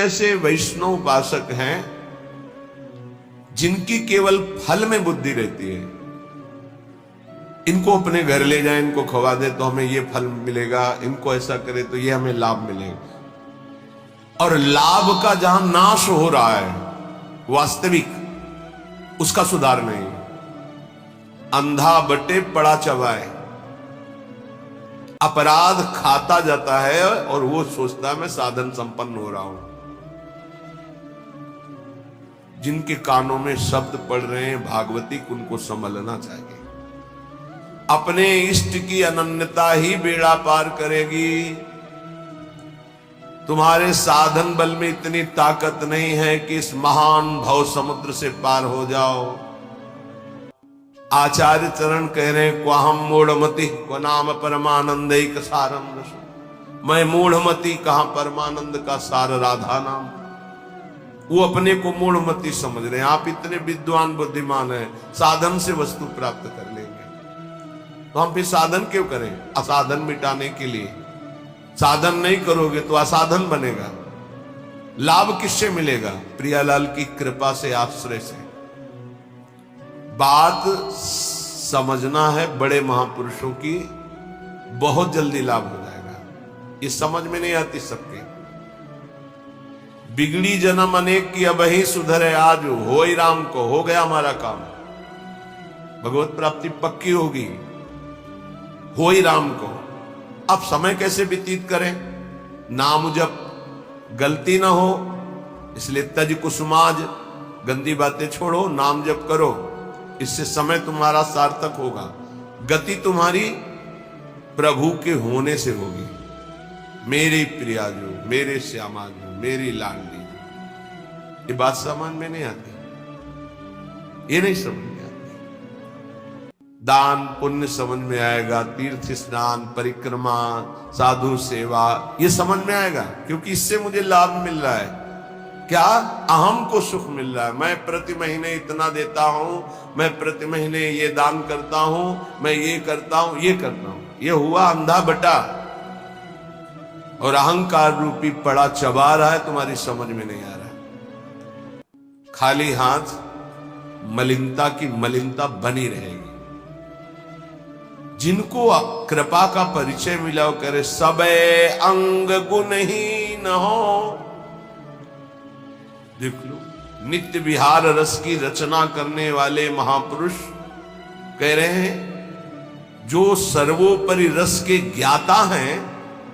ऐसे वैष्णव उपासक हैं जिनकी केवल फल में बुद्धि रहती है। इनको अपने घर ले जाए, इनको खवा दे तो हमें ये फल मिलेगा, इनको ऐसा करे तो ये हमें लाभ मिलेगा। और लाभ का जहां नाश हो रहा है वास्तविक, उसका सुधार नहीं। अंधा बटे पड़ा चबाए, अपराध खाता जाता है और वो सोचता है मैं साधन संपन्न हो रहा हूं। जिनके कानों में शब्द पड़ रहे हैं भागवती, उनको संभलना चाहिए। अपने इष्ट की अनन्यता ही बेड़ा पार करेगी। तुम्हारे साधन बल में इतनी ताकत नहीं है कि इस महान भव समुद्र से पार हो जाओ। आचार्य चरण कह रहे हैं, क्वाहम मूढ़मति को नाम परमानंद एक सारम रसो। मैं मूढ़मति, कहां परमानंद का सार राधा नाम। वो अपने को मूढ़मति समझ रहे हैं। आप इतने विद्वान बुद्धिमान हैं, साधन से वस्तु प्राप्त कर लेंगे, तो हम फिर साधन क्यों करें? असाधन मिटाने के लिए। साधन नहीं करोगे तो असाधन बनेगा। लाभ किससे मिलेगा? प्रियालाल की कृपा से, आश्रय से। बात समझना है बड़े महापुरुषों की, बहुत जल्दी लाभ हो जाएगा। ये समझ में नहीं आती सबके। बिगड़ी जन्म अनेक की अब ही सुधरे आज, हो ही राम को, हो गया हमारा काम। भगवत प्राप्ति पक्की होगी, हो ही राम को। अब समय कैसे व्यतीत करें? नाम जब गलती ना हो, इसलिए तज कुसुमाज, गंदी बातें छोड़ो, नाम जप करो। इससे समय तुम्हारा सार्थक होगा। गति तुम्हारी प्रभु के होने से होगी। मेरी प्रिया जो, मेरे श्यामा जो, मेरी लाडली जो। ये बात समझ में नहीं आती, ये नहीं समझ में आती। दान पुण्य समझ में आएगा, तीर्थ स्नान, परिक्रमा, साधु सेवा, ये समझ में आएगा, क्योंकि इससे मुझे लाभ मिल रहा है। क्या? अहम को सुख मिल रहा है। मैं प्रति महीने इतना देता हूं, मैं प्रति महीने ये दान करता हूं, मैं ये करता हूं, ये करता हूं। ये हुआ अंधा बटा, और अहंकार रूपी पड़ा चबा रहा है, तुम्हारी समझ में नहीं आ रहा। खाली हाथ मलिनता की मलिनता बनी रहेगी। जिनको कृपा का परिचय मिला वो करे सबे अंग गुणहीन हो। देख लो, नित्य विहार रस की रचना करने वाले महापुरुष कह रहे हैं, जो सर्वोपरि रस के ज्ञाता हैं,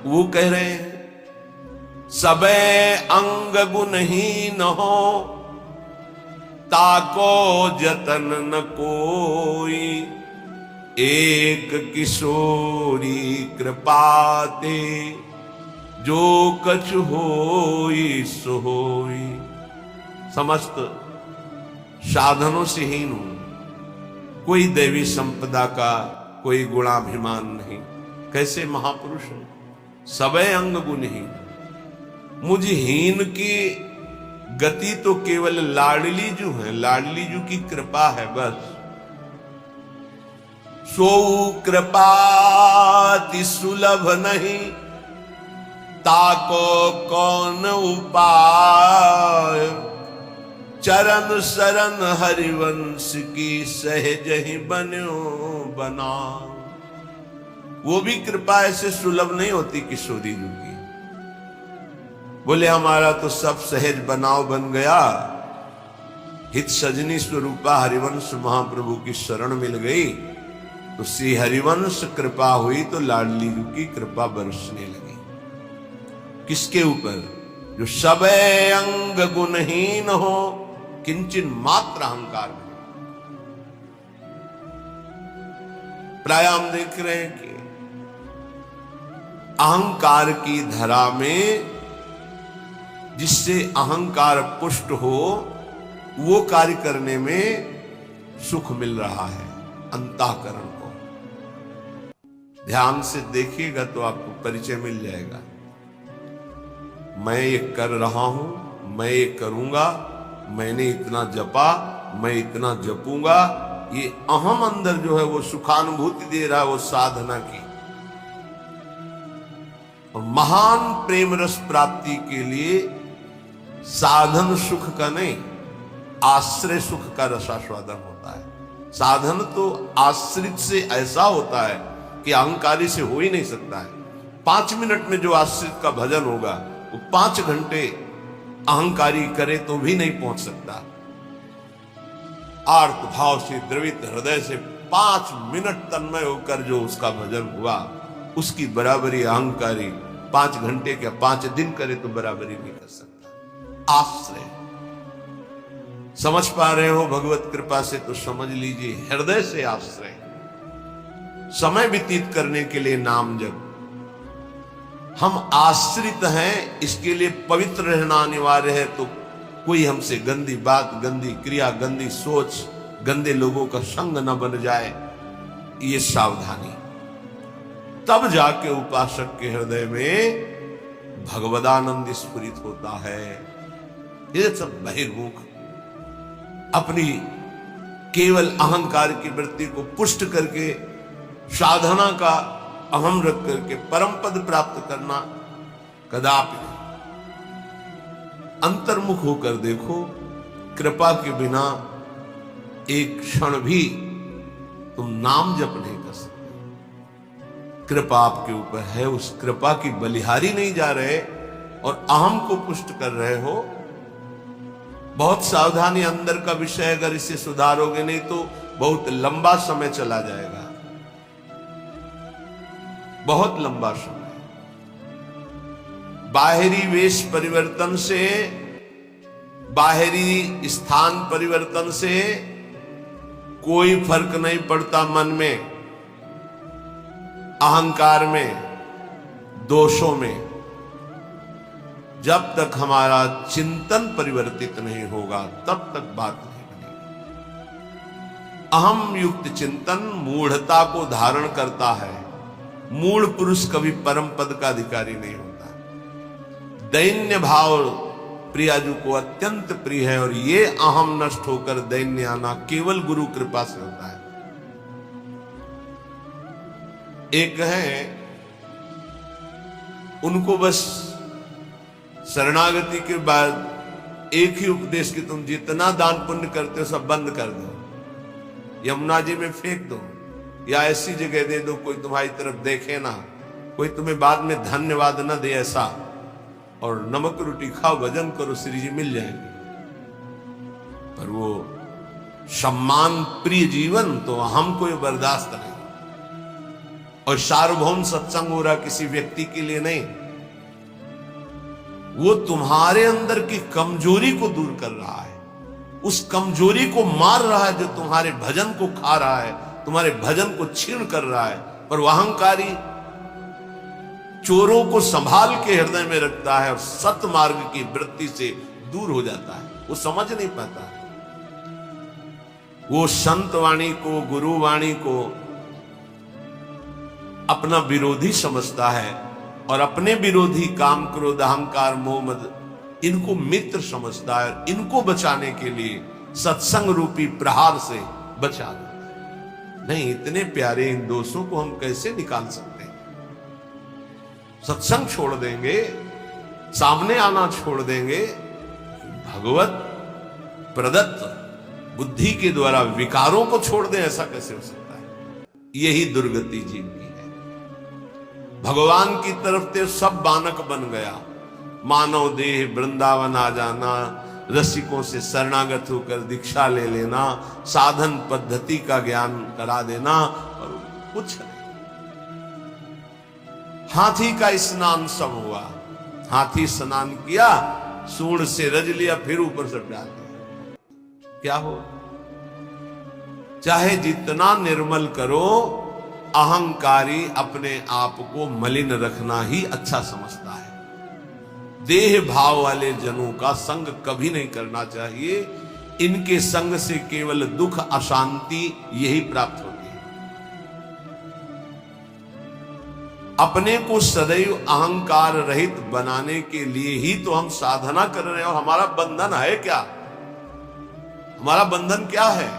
वो कह रहे हैं सबे अंग गुणहीन हो, ताको जतन न कोई, एक किशोरी कृपाते, जो कछ होई सो होई। समस्त साधनों से हीन हूं, कोई दैवी संपदा का कोई गुणाभिमान नहीं। कैसे महापुरुष है? सबे अंग गुणहीन। मुझ हीन की गति तो केवल लाडली जू है, लाडली जू की कृपा है बस। सो कृपाति सुलभ नहीं, ताको कौन उपाय, चरण शरण हरिवंश की सहज ही बन्यो बना। वो भी कृपा ऐसे सुलभ नहीं होती किशोरी जी की। बोले हमारा तो सब सहज बनाव बन गया, हित सजनी स्वरूपा हरिवंश महाप्रभु की शरण मिल गई, तो श्री हरिवंश कृपा हुई तो लाडली जी की कृपा बरसने लगी। किसके ऊपर? जो सबे अंग गुणहीन हो, किंचन मात्र अहंकार में। प्राय हम देख रहे हैं कि अहंकार की धरा में जिससे अहंकार पुष्ट हो, वो कार्य करने में सुख मिल रहा है अंतःकरण को। ध्यान से देखिएगा तो आपको परिचय मिल जाएगा। मैं ये कर रहा हूं, मैं ये करूंगा, मैंने इतना जपा, मैं इतना जपूंगा, ये अहम अंदर जो है वो सुखानुभूति दे रहा है, वो साधना की। और महान प्रेम रस प्राप्ति के लिए साधन सुख का नहीं, आश्रय सुख का रसास्वादन होता है। साधन तो आश्रित से ऐसा होता है कि अहंकारी से हो ही नहीं सकता है। 5 मिनट में जो आश्रित का भजन होगा वो 5 घंटे अहंकारी करे तो भी नहीं पहुंच सकता। आर्त भाव से द्रवित हृदय से 5 मिनट तन्मय होकर जो उसका भजन हुआ, उसकी बराबरी अहंकारी 5 घंटे क्या 5 दिन करे तो बराबरी नहीं कर सकता। आश्रय समझ पा रहे हो भगवत कृपा से तो समझ लीजिए, हृदय से आश्रय। समय व्यतीत करने के लिए नाम जप। हम आश्रित हैं, इसके लिए पवित्र रहना अनिवार्य है। तो कोई हमसे गंदी बात, गंदी क्रिया, गंदी सोच, गंदे लोगों का संग न बन जाए, ये सावधानी। तब जाके उपासक के हृदय में भगवदानंद स्फुरित होता है। ये सब बहिर्मुख अपनी केवल अहंकार की वृत्ति को पुष्ट करके साधना का अहम रख करके परम पद प्राप्त करना कदापि नहीं। अंतर्मुख होकर देखो, कृपा के बिना एक क्षण भी तुम नाम जप नहीं कर सकते। कृपा आपके ऊपर है, उस कृपा की बलिहारी नहीं जा रहे और अहम को पुष्ट कर रहे हो। बहुत सावधानी, अंदर का विषय, अगर इसे सुधारोगे नहीं तो बहुत लंबा समय चला जाएगा, बहुत लंबा समय। बाहरी वेश परिवर्तन से, बाहरी स्थान परिवर्तन से कोई फर्क नहीं पड़ता मन में, अहंकार में, दोषों में। जब तक हमारा चिंतन परिवर्तित नहीं होगा तब तक बात नहीं बनेगी। अहम युक्त चिंतन मूढ़ता को धारण करता है। मूढ़ पुरुष कभी परम पद का अधिकारी नहीं होता। दैन्य भाव प्रियाजू को अत्यंत प्रिय है और ये अहम नष्ट होकर दैन्य आना केवल गुरु कृपा से होता है। एक है, उनको बस शरणागति के बाद एक ही उपदेश कि तुम जितना दान पुण्य करते हो सब बंद कर दो, यमुना जी में फेंक दो, या ऐसी जगह दे दो कोई तुम्हारी तरफ देखे ना, कोई तुम्हें बाद में धन्यवाद न दे ऐसा, और नमक रोटी खाओ, भजन करो, श्री जी मिल जाएंगे। पर वो सम्मान प्रिय जीवन तो हमको ये बर्दाश्त नहीं। और सार्वभौम सत्संग हो रहा किसी व्यक्ति के लिए नहीं, वो तुम्हारे अंदर की कमजोरी को दूर कर रहा है, उस कमजोरी को मार रहा है जो तुम्हारे भजन को खा रहा है, तुम्हारे भजन को छीण कर रहा है। पर वह अहंकारी चोरों को संभाल के हृदय में रखता है और सत मार्ग की वृत्ति से दूर हो जाता है। वो समझ नहीं पाता, वो संत वाणी को, गुरु वाणी को अपना विरोधी समझता है और अपने विरोधी काम, क्रोध, अहंकार, मोह, मद, इनको मित्र समझता है। इनको बचाने के लिए सत्संग रूपी प्रहार से बचा देता है। नहीं, इतने प्यारे इन दोषों को हम कैसे निकाल सकते हैं? सत्संग छोड़ देंगे, सामने आना छोड़ देंगे, भगवत प्रदत्त बुद्धि के द्वारा विकारों को छोड़ दें, ऐसा कैसे हो सकता है? यही दुर्गति जीव की है। भगवान की तरफ से सब बानक बन गया, मानव देह वृंदावन आ जाना, रसिकों से शरणागत होकर दीक्षा ले लेना, साधन पद्धति का ज्ञान करा देना, और कुछ नहीं। हाथी का स्नान सब हुआ, हाथी स्नान किया, सूंड से रज लिया, फिर ऊपर से डाल दिया। क्या हो? चाहे जितना निर्मल करो, अहंकारी अपने आप को मलिन रखना ही अच्छा समझता है। देह भाव वाले जनों का संग कभी नहीं करना चाहिए। इनके संग से केवल दुख, अशांति यही प्राप्त होती है। अपने को सदैव अहंकार रहित बनाने के लिए ही तो हम साधना कर रहे हैं। और हमारा बंधन है क्या? हमारा बंधन क्या है?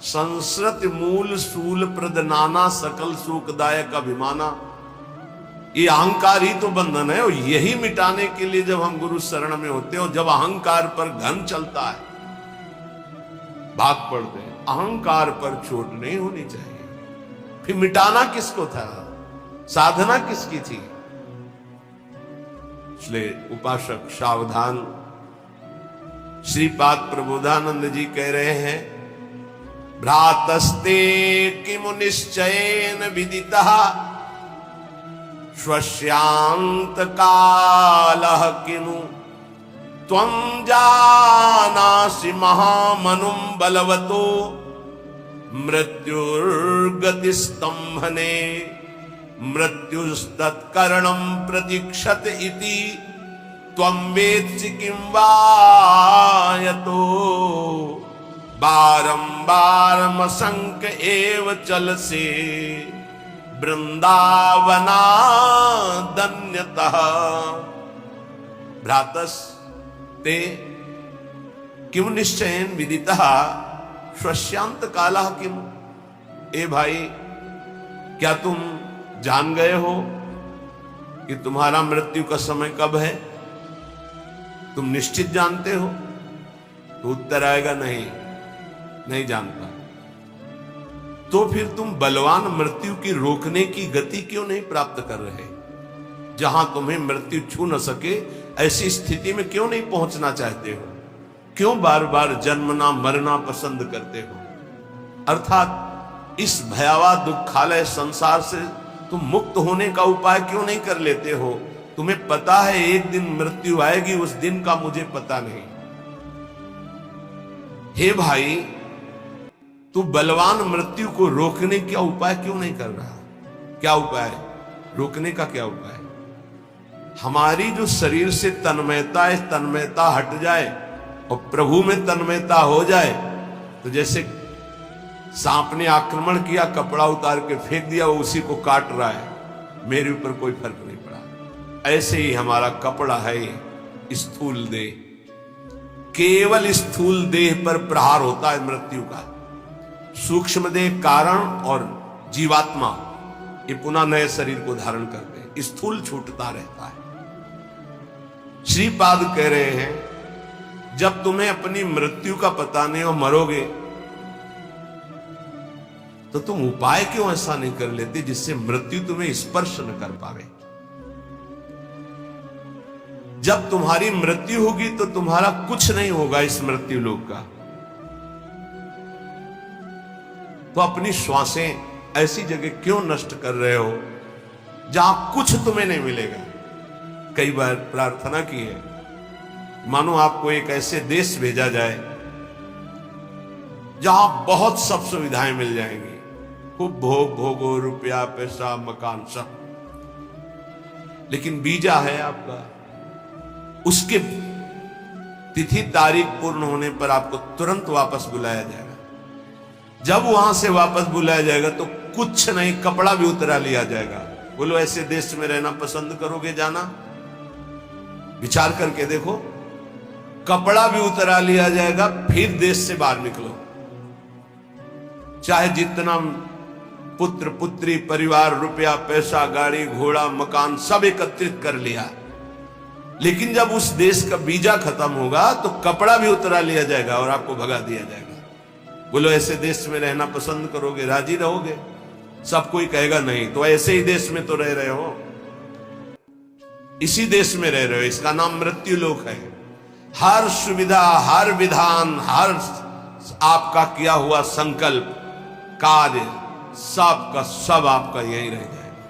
संस्कृत मूल सूल प्रद नाना सकल सुखदायक अभिमाना। ये अहंकार ही तो बंधन है, और यही मिटाने के लिए जब हम गुरु शरण में होते हैं, और जब अहंकार पर घन चलता है, भाग पड़ते हैं। अहंकार पर चोट नहीं होनी चाहिए। फिर मिटाना किसको था, साधना किसकी थी? इसलिए उपासक सावधान। श्रीपाद प्रबोधानंद जी कह रहे हैं, भ्रातस्ते किमु निश्चयेन विदितः स्वस्यांत कालः किनु त्वं जानासि महामनुं बलवतो मृत्युर्गतिस्तंभने मृत्युस्तत्करणं प्रतीक्षत इति त्वं वेत्सि किं वा यतो बारंबारमसंक एव चलसे वृंदावनादन्यतः। भ्रातस् ते किम निश्चयेन विदितः स्वस्यांत कालः किम। ए भाई, क्या तुम जान गए हो कि तुम्हारा मृत्यु का समय कब है? तुम निश्चित जानते हो? तो उत्तर आएगा नहीं, नहीं जानता। तो फिर तुम बलवान मृत्यु की रोकने की गति क्यों नहीं प्राप्त कर रहे? जहां तुम्हें मृत्यु छू न सके ऐसी स्थिति में क्यों नहीं पहुंचना चाहते हो? क्यों बार बार जन्मना मरना पसंद करते हो? अर्थात इस भयावह दुखालय संसार से तुम मुक्त होने का उपाय क्यों नहीं कर लेते हो? तुम्हें पता है एक दिन मृत्यु आएगी, उस दिन का मुझे पता नहीं। हे भाई, तू बलवान मृत्यु को रोकने का उपाय क्यों नहीं कर रहा? क्या उपाय? रोकने का क्या उपाय? हमारी जो शरीर से तन्मयता है, तन्मयता हट जाए और प्रभु में तन्मयता हो जाए, तो जैसे सांप ने आक्रमण किया, कपड़ा उतार के फेंक दिया, वो उसी को काट रहा है, मेरे ऊपर कोई फर्क नहीं पड़ा। ऐसे ही हमारा कपड़ा है स्थूल देह, केवल स्थूल देह पर प्रहार होता है मृत्यु का। सूक्ष्म देह कारण और जीवात्मा ये पुनः नए शरीर को धारण करते हैं, स्थूल छूटता रहता है। श्रीपाद कह रहे हैं, जब तुम्हें अपनी मृत्यु का पता नहीं और मरोगे, तो तुम उपाय क्यों ऐसा नहीं कर लेते जिससे मृत्यु तुम्हें स्पर्श न कर पावे? जब तुम्हारी मृत्यु होगी तो तुम्हारा कुछ नहीं होगा इस मृत्यु लोक का। तो अपनी श्वासें ऐसी जगह क्यों नष्ट कर रहे हो जहां कुछ तुम्हें नहीं मिलेगा? कई बार प्रार्थना की है, मानो आपको एक ऐसे देश भेजा जाए जहां बहुत सब सुविधाएं मिल जाएंगी, खूब भोग भोगो, रुपया पैसा मकान सब, लेकिन वीजा है आपका, उसके तिथि तारीख पूर्ण होने पर आपको तुरंत वापस बुलाया जाएगा। जब वहां से वापस बुलाया जाएगा तो कुछ नहीं, कपड़ा भी उतरा लिया जाएगा। बोलो, ऐसे देश में रहना पसंद करोगे जाना? विचार करके देखो, कपड़ा भी उतरा लिया जाएगा, फिर देश से बाहर निकलो। चाहे जितना पुत्र पुत्री परिवार, रुपया पैसा, गाड़ी घोड़ा मकान सब एकत्रित कर लिया, लेकिन जब उस देश का वीजा खत्म होगा तो कपड़ा भी उतरा लिया जाएगा और आपको भगा दिया जाएगा। बोलो, ऐसे देश में रहना पसंद करोगे, राजी रहोगे? सब कोई कहेगा नहीं। तो ऐसे ही देश में तो रह रहे हो, इसी देश में रह रहे हो, इसका नाम मृत्यु लोक है। हर सुविधा, हर विधान, हर आपका किया हुआ संकल्प कार्य सब का सब आपका यही रह जाएगा।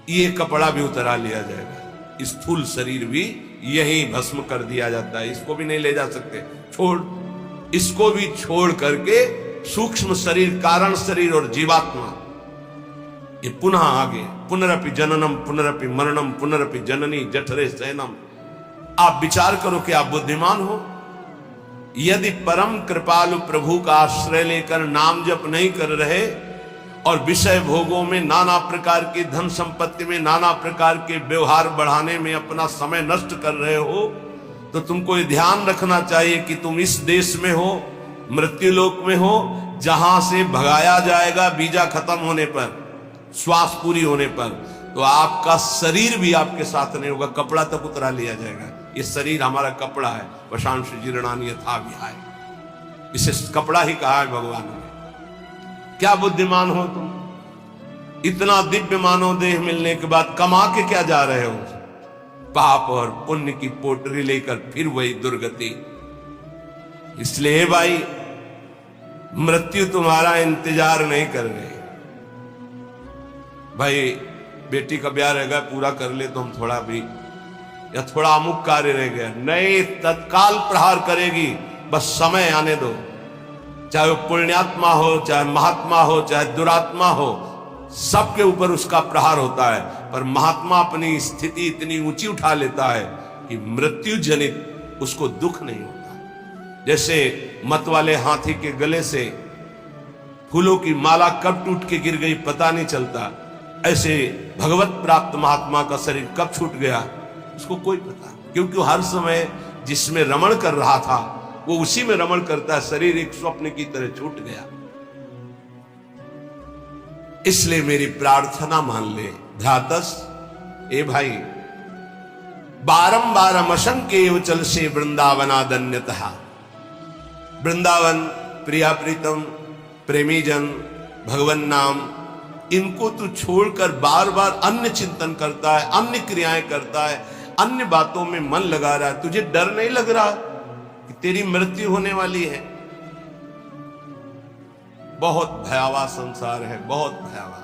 ये कपड़ा भी उतरा लिया जाएगा, स्थूल शरीर भी यही भस्म कर दिया जाता है, इसको भी नहीं ले जा सकते, छोड़, इसको भी छोड़ करके सूक्ष्म शरीर, कारण शरीर और जीवात्मा, ये पुनः आगे पुनरपि जननम पुनरपि मरणम पुनरपि जननी जठरे शयनम। आप विचार करो कि आप बुद्धिमान हो। यदि परम कृपालु प्रभु का आश्रय लेकर नाम जप नहीं कर रहे और विषय भोगों में, नाना प्रकार की धन संपत्ति में, नाना प्रकार के व्यवहार बढ़ाने में अपना समय नष्ट कर रहे हो, तो तुमको ये ध्यान रखना चाहिए कि तुम इस देश में हो, मृत्युलोक में हो, जहां से भगाया जाएगा वीजा खत्म होने पर, श्वास पूरी होने पर। तो आपका शरीर भी आपके साथ नहीं होगा, कपड़ा तक उतरा लिया जाएगा। ये शरीर हमारा कपड़ा है, वशांश जीर्णानि यथा विहाय, इसे कपड़ा ही कहा है भगवान ने। क्या बुद्धिमान हो तुम, इतना दिव्य मानव देह मिलने के बाद कमा के क्या जा रहे हो? पाप और पुण्य की पोटरी लेकर फिर वही दुर्गति। इसलिए भाई मृत्यु तुम्हारा इंतजार नहीं कर रही। भाई बेटी का ब्याह रह गया, पूरा कर ले तो हम थोड़ा भी, या थोड़ा अमुक कार्य रह गया, नहीं, तत्काल प्रहार करेगी, बस समय आने दो। चाहे वो पुण्यात्मा हो, चाहे महात्मा हो, चाहे दुरात्मा हो, सबके ऊपर उसका प्रहार होता है। पर महात्मा अपनी स्थिति इतनी ऊंची उठा लेता है कि मृत्यु जनित उसको दुख नहीं होता। जैसे मत वाले हाथी के गले से फूलों की माला कब टूट के गिर गई पता नहीं चलता, ऐसे भगवत प्राप्त महात्मा का शरीर कब छूट गया उसको कोई पता, क्योंकि हर समय जिसमें रमण कर रहा था वो उसी में रमण करता है। शरीर एक स्वप्न की तरह छूट गया। इसलिए मेरी प्रार्थना मान ले भ्रातस, ए भाई, बारंबार अमशंके चल से वृंदावनादन्यतः। वृंदावन, प्रिया प्रीतम, प्रेमी जन, भगवान नाम, इनको तू छोड़कर बार बार अन्य चिंतन करता है, अन्य क्रियाएं करता है, अन्य बातों में मन लगा रहा है। तुझे डर नहीं लग रहा कि तेरी मृत्यु होने वाली है? बहुत भयावह संसार है, बहुत भयावह।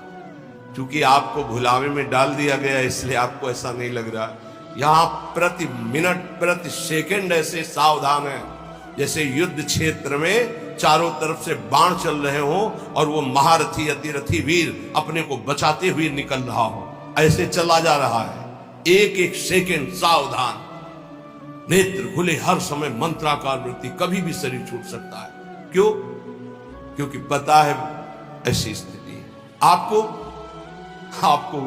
क्योंकि आपको भुलावे में डाल दिया गया इसलिए आपको ऐसा नहीं लग रहा। यहां प्रति मिनट प्रति सेकंड ऐसे सावधान है जैसे युद्ध क्षेत्र में चारों तरफ से बाण चल रहे हो और वो महारथी अतिरथी वीर अपने को बचाते हुए निकल रहा हो, ऐसे चला जा रहा है। एक एक सेकंड सावधान, नेत्र खुले हर समय, मंत्राकार वृत्ति, कभी भी शरीर छूट सकता है। क्यों? क्योंकि पता है ऐसी स्थिति है। आपको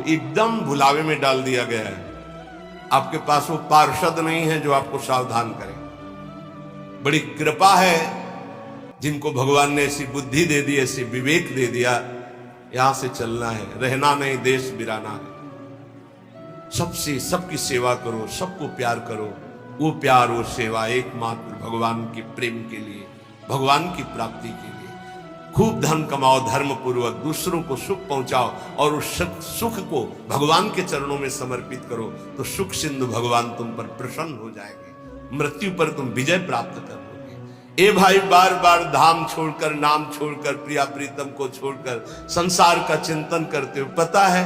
एकदम भुलावे में डाल दिया गया है। आपके पास वो पार्षद नहीं है जो आपको सावधान करे। बड़ी कृपा है जिनको भगवान ने ऐसी बुद्धि दे दी, ऐसी विवेक दे दिया, यहां से चलना है, रहना नहीं, देश बिराना है। सबसे सबकी सेवा करो, सबको प्यार करो। वो प्यार, वो सेवा एकमात्र भगवान के प्रेम के लिए, भगवान की प्राप्ति के लिए। खूब धन कमाओ, धर्म पूर्वक दूसरों को सुख पहुंचाओ और उस सुख को भगवान के चरणों में समर्पित करो, तो सुख सिंधु भगवान तुम पर प्रसन्न हो जाएंगे। मृत्यु पर तुम विजय प्राप्त कर लोगे। ए भाई, बार बार धाम छोड़कर, नाम छोड़कर, प्रिया प्रीतम को छोड़कर संसार का चिंतन करते हो, पता है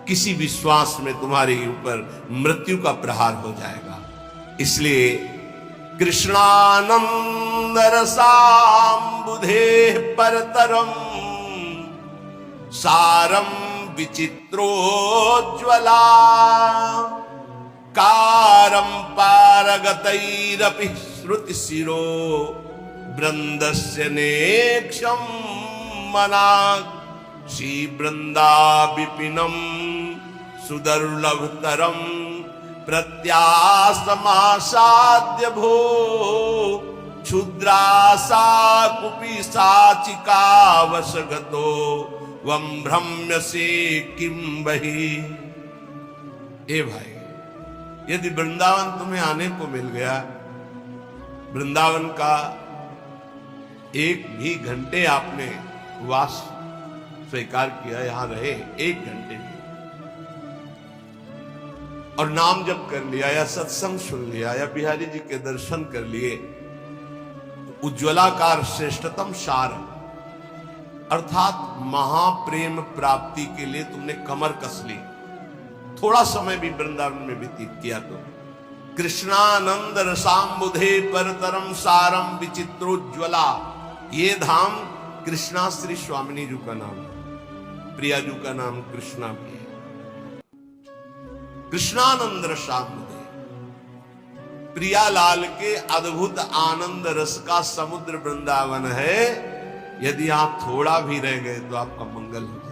किसी भी श्वास में तुम्हारे ऊपर मृत्यु का प्रहार हो जाएगा। इसलिए कृष्णानंद रसाम्बुधे परतरम सारम विचित्रोज्ज्वला कारम पारगतैरपि श्रुति शिरो वृंदस्य नेक्षम मनाक् श्री वृंदा विपिनम सुदुर्लभतरम प्रत्यासमासाद्य भो क्षुद्रासा कुपी साचिका वशगतो वम भ्रम्यसे किम बहि। ए भाई, यदि वृंदावन तुम्हें आने को मिल गया, वृंदावन का एक भी घंटे आपने वास स्वीकार किया, यहां रहे एक घंटे भी, और नाम जप कर लिया या सत्संग सुन लिया या बिहारी जी के दर्शन कर लिए, तो उज्ज्वलाकार श्रेष्ठतम सार अर्थात महाप्रेम प्राप्ति के लिए तुमने कमर कस ली। थोड़ा समय भी वृंदावन में व्यतीत किया तो कृष्णानंद रसाम्बुधे परतरम सारम विचित्रोज्ज्वला, ये धाम कृष्णा श्री स्वामिनी जी का नाम, प्रिया जी का नाम कृष्णा भी है। कृष्णानंद रसाम्बुधे, प्रियालाल के अद्भुत आनंद रस का समुद्र वृंदावन है। यदि आप थोड़ा भी रह गए तो आपका मंगल हो जाए।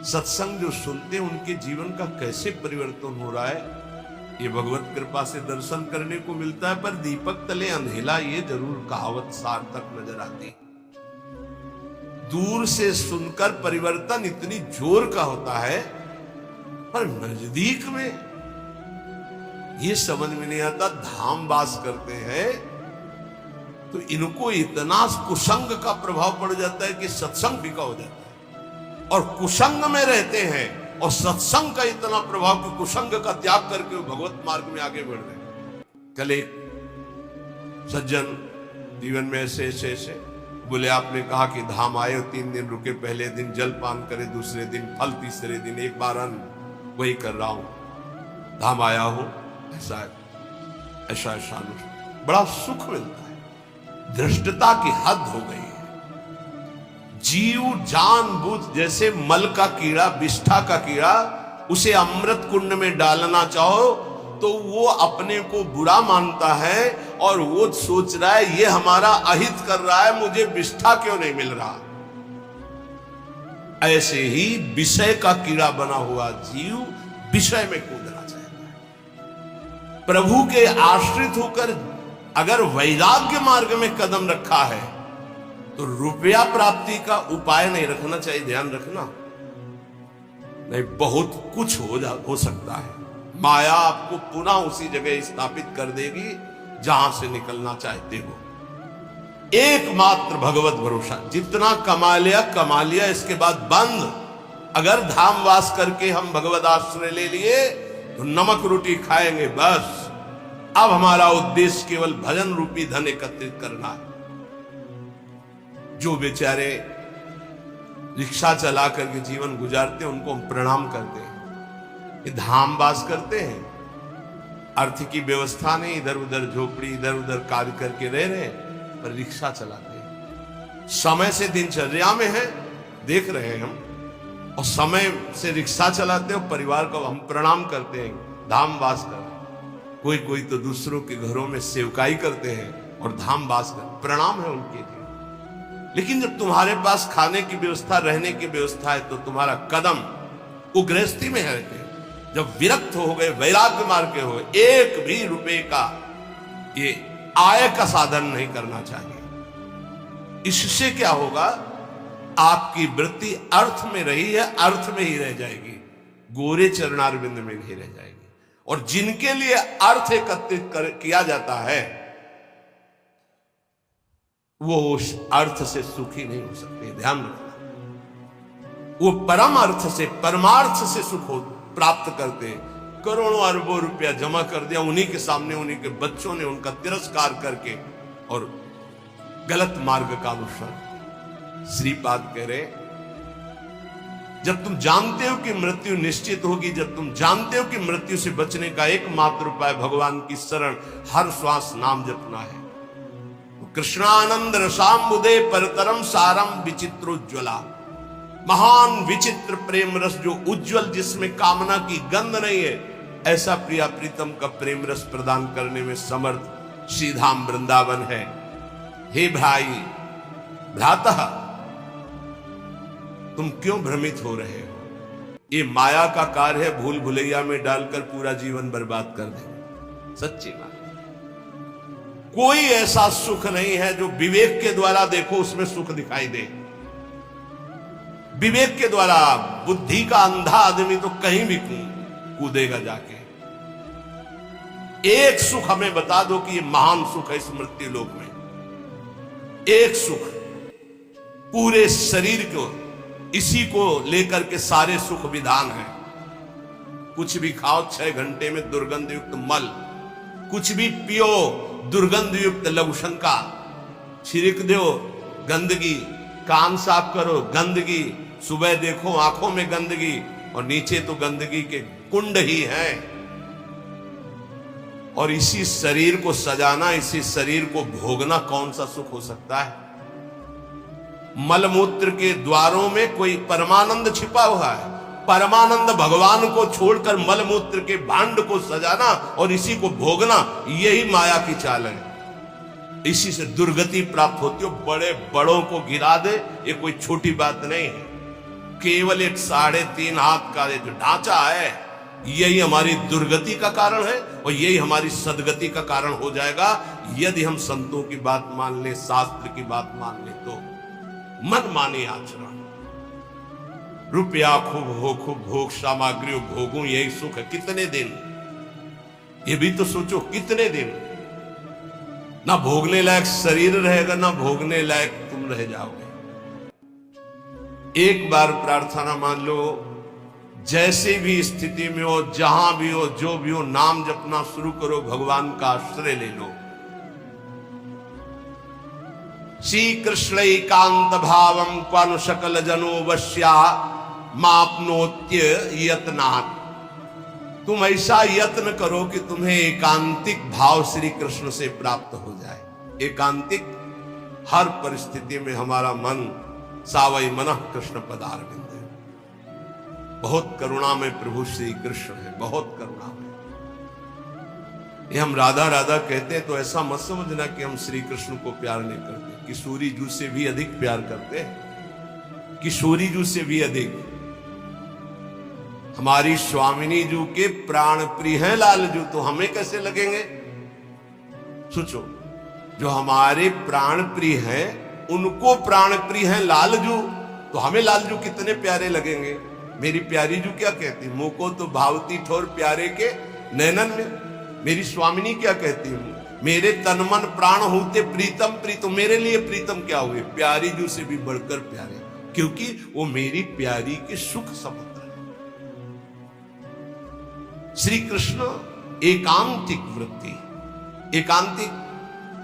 सत्संग जो सुनते हैं उनके जीवन का कैसे परिवर्तन हो रहा है, ये भगवत कृपा से दर्शन करने को मिलता है। पर दीपक तले अंधेला, ये जरूर कहावत सार्थक नजर आती। दूर से सुनकर परिवर्तन इतनी जोर का होता है, पर नजदीक में ये समझ में नहीं आता। धाम वास करते हैं तो इनको इतना कुसंग का प्रभाव पड़ जाता है कि सत्संग फीका हो जाता है, और कुसंग में रहते हैं और सत्संग का इतना प्रभाव कि कुसंग का त्याग करके वो भगवत मार्ग में आगे बढ़ रहे हैं। कल एक सज्जन जीवन में ऐसे ऐसे ऐसे बोले, आपने कहा कि धाम आए 3 दिन रुके, पहले दिन जल पान करे, दूसरे दिन फल, तीसरे दिन एक बार अन्न, वही कर रहा हूं, धाम आया हूं, ऐसा ऐसा ऐसा बड़ा सुख मिलता है। धृष्टता की हद हो गई है। जीव जानबूझ जैसे मल का कीड़ा, विष्ठा का कीड़ा, उसे अमृत कुंड में डालना चाहो तो वो अपने को बुरा मानता है और वो सोच रहा है ये हमारा अहित कर रहा है, मुझे विष्ठा क्यों नहीं मिल रहा। ऐसे ही विषय का कीड़ा बना हुआ जीव विषय में कूदना चाहता है। प्रभु के आश्रित होकर अगर वैराग्य मार्ग में कदम रखा है तो रुपया प्राप्ति का उपाय नहीं रखना चाहिए, ध्यान रखना। नहीं, बहुत कुछ हो सकता है। माया आपको पुनः उसी जगह स्थापित कर देगी जहां से निकलना चाहते हो। एकमात्र भगवत भरोसा, जितना कमा लिया, इसके बाद बंद। अगर धाम वास करके हम भगवत आश्रय ले लिए तो नमक रोटी खाएंगे बस। अब हमारा उद्देश्य केवल भजन रूपी धन एकत्रित करना है। जो बेचारे रिक्शा चला करके जीवन गुजारते हैं उनको हम प्रणाम करते हैं। ये धाम वास करते हैं, अर्थ की व्यवस्था नहीं, इधर उधर झोपड़ी, इधर उधर कार्य करके रह रहे हैं, पर रिक्शा चलाते हैं। समय से दिनचर्या में है, देख रहे हैं हम, और समय से रिक्शा चलाते हैं और परिवार को हम प्रणाम करते हैं, धाम वास कर। कोई तो दूसरों के घरों में सेवकाई करते हैं और धाम वास कर, प्रणाम है उनके लिए। लेकिन जब तुम्हारे पास खाने की व्यवस्था, रहने की व्यवस्था है तो तुम्हारा कदम वो गृहस्थी में है। जब विरक्त हो गए, वैराग्य मार्ग के हो, एक भी रुपए का ये आय का साधन नहीं करना चाहिए। इससे क्या होगा, आपकी वृत्ति अर्थ में रही है, अर्थ में ही रह जाएगी, गोरे चरणारविंद में नहीं रह जाएगी। और जिनके लिए अर्थ एकत्रित किया जाता है वो उस अर्थ से सुखी नहीं हो सकते, ध्यान रखना। वो परम अर्थ से, परमार्थ से सुख हो प्राप्त करते। करोड़ों अरबों रुपया जमा कर दिया, उन्हीं के सामने उन्हीं के बच्चों ने उनका तिरस्कार करके और गलत मार्ग का अनुसरण। श्रीपाद कह रहे, जब तुम जानते हो कि मृत्यु निश्चित होगी, जब तुम जानते हो कि मृत्यु से बचने का एकमात्र उपाय भगवान की शरण, हर श्वास नाम जपना है, तो कृष्णानंद रसाम्बुदे परतरम सारम विचित्रोज्ज्वला, महान विचित्र प्रेम रस जो उज्जवल, जिसमें कामना की गंध नहीं है, ऐसा प्रिया प्रीतम का प्रेम रस प्रदान करने में समर्थ श्रीधाम वृंदावन है। हे भाई भ्रातः, तुम क्यों भ्रमित हो रहे हो? ये माया का कार्य है, भूल भुलैया में डालकर पूरा जीवन बर्बाद कर देंगे। सच्ची बात, कोई ऐसा सुख नहीं है जो विवेक के द्वारा देखो उसमें सुख दिखाई दे। विवेक के द्वारा, बुद्धि का अंधा आदमी तो कहीं भी कूदेगा जाके। एक सुख हमें बता दो कि ये महान सुख है इस मृत्यु लोक में। एक सुख, पूरे शरीर को, इसी को लेकर के सारे सुख विधान है। कुछ भी खाओ 6 घंटे में दुर्गंध युक्त मल, कुछ भी पियो दुर्गंध युक्त लघुशंका, छिड़क दो गंदगी, कान साफ करो गंदगी, सुबह देखो आंखों में गंदगी, और नीचे तो गंदगी के कुंड ही हैं। और इसी शरीर को सजाना, इसी शरीर को भोगना कौन सा सुख हो सकता है? मलमूत्र के द्वारों में कोई परमानंद छिपा हुआ है। परमानंद भगवान को छोड़कर मलमूत्र के भांड को सजाना और इसी को भोगना, यही माया की चाल है। इसी से दुर्गति प्राप्त होती हो। बड़े बड़ों को गिरा दे, ये कोई छोटी बात नहीं है। केवल एक 3.5 हाथ का जो ढांचा है, यही हमारी दुर्गति का कारण है और यही हमारी सदगति का कारण हो जाएगा, यदि हम संतों की बात मान ले, शास्त्र की बात मान ले। तो मन माने आचरण। रुपया खूब हो, खूब भोग सामग्री भोगूं, यही सुख है। कितने दिन? ये भी तो सोचो, कितने दिन? ना भोगने लायक शरीर रहेगा, ना भोगने लायक तुम रह जाओगे। एक बार प्रार्थना मान लो, जैसी भी स्थिति में हो, जहां भी हो, जो भी हो, नाम जपना शुरू करो, भगवान का आश्रय ले लो। श्री कृष्ण एकांत भावम क्वानु सकल जनो वश्या मापनोत्य यत्नात्। तुम ऐसा यत्न करो कि तुम्हें एकांतिक भाव श्री कृष्ण से प्राप्त हो जाए। एकांतिक, हर परिस्थिति में हमारा मन सावई मनः कृष्ण पदारविंद। बहुत करुणा में प्रभु श्री कृष्ण है, बहुत करुणा में। ये हम राधा राधा कहते हैं तो ऐसा मत समझना कि हम श्री कृष्ण को प्यार नहीं करते। किशोरी जू से भी अधिक प्यार करते हैं, किशोरी जू से भी अधिक। हमारी स्वामिनी जू के प्राण प्रिय हैं लाल जू, तो हमें कैसे लगेंगे? सोचो, जो हमारे प्राण प्रिय हैं उनको प्राण प्रिय हैं लाल जू, तो हमें लाल जू कितने प्यारे लगेंगे। मेरी प्यारी जू क्या कहती? मुको तो भावती ठोर प्यारे के नैनन में। मेरी स्वामिनी क्या कहती हूं? मेरे तन मन प्राण होते प्रीतम प्रीतम। मेरे लिए प्रीतम क्या हुए? प्यारी जू से भी बढ़कर प्यारे, क्योंकि वो मेरी प्यारी के सुख समुद्र है। श्री कृष्ण एकांतिक वृत्ति, एकांतिक,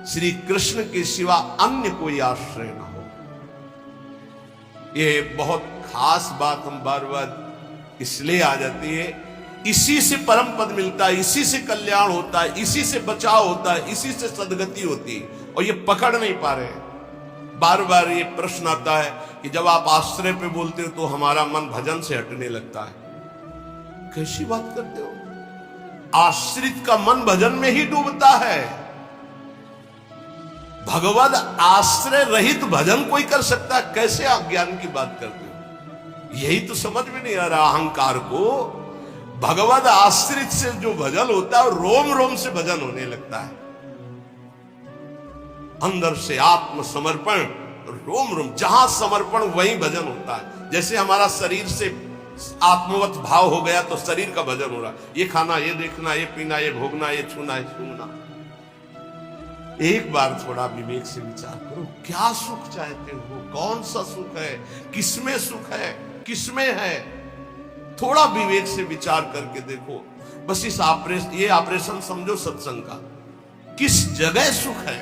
श्री कृष्ण के सिवा अन्य कोई आश्रय ना हो। ये बहुत खास बात हम बार बार इसलिए आ जाती है, इसी से परम पद मिलता है, इसी से कल्याण होता है, इसी से बचाव होता है, इसी से सदगति होती है, और ये पकड़ नहीं पा रहे हैं। बार बार ये प्रश्न आता है कि जब आप आश्रय पे बोलते हो तो हमारा मन भजन से हटने लगता है। कैसी बात करते हो? आश्रित का मन भजन में ही डूबता है। भगवद आश्रय रहित भजन कोई कर सकता है? कैसे आप ज्ञान की बात करते हो? यही तो समझ में नहीं आ रहा अहंकार को। भगवद आश्रित से जो भजन होता है, रोम रोम से भजन होने लगता है। अंदर से आत्म समर्पण, रोम रोम, जहां समर्पण वहीं भजन होता है। जैसे हमारा शरीर से आत्मवत भाव हो गया तो शरीर का भजन हो रहा। ये खाना, ये देखना, ये पीना, ये भोगना, ये छूना, ये छूना। एक बार थोड़ा विवेक से विचार करो, क्या सुख चाहते हो? कौन सा सुख है? किसमें सुख है, किसमें है? थोड़ा विवेक से विचार करके देखो। बस ये ऑपरेशन समझो सत्संग का। किस जगह सुख है,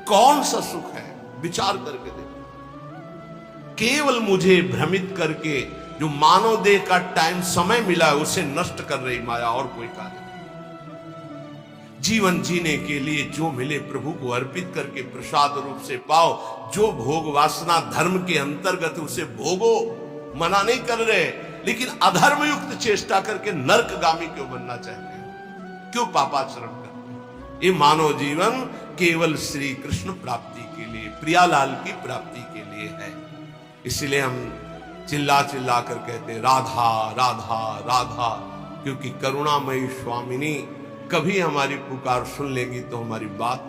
कौन सा सुख है, विचार करके देखो। केवल मुझे भ्रमित करके जो मानव देह का टाइम समय मिला है उसे नष्ट कर रही माया, और कोई कार्य। जीवन जीने के लिए जो मिले प्रभु को अर्पित करके प्रसाद रूप से पाओ। जो भोग वासना धर्म के अंतर्गत उसे भोगो, मना नहीं कर रहे, लेकिन अधर्म युक्त चेष्टा करके नरकगामी क्यों बनना चाहते हो? क्यों पापाचरण करते हो? ये मानव जीवन केवल श्री कृष्ण प्राप्ति के लिए, प्रियालाल की प्राप्ति के लिए है। इसलिए हम चिल्ला चिल्ला कर कहते राधा राधा राधा, क्योंकि करुणामयी स्वामिनी कभी हमारी पुकार सुन लेगी तो हमारी बात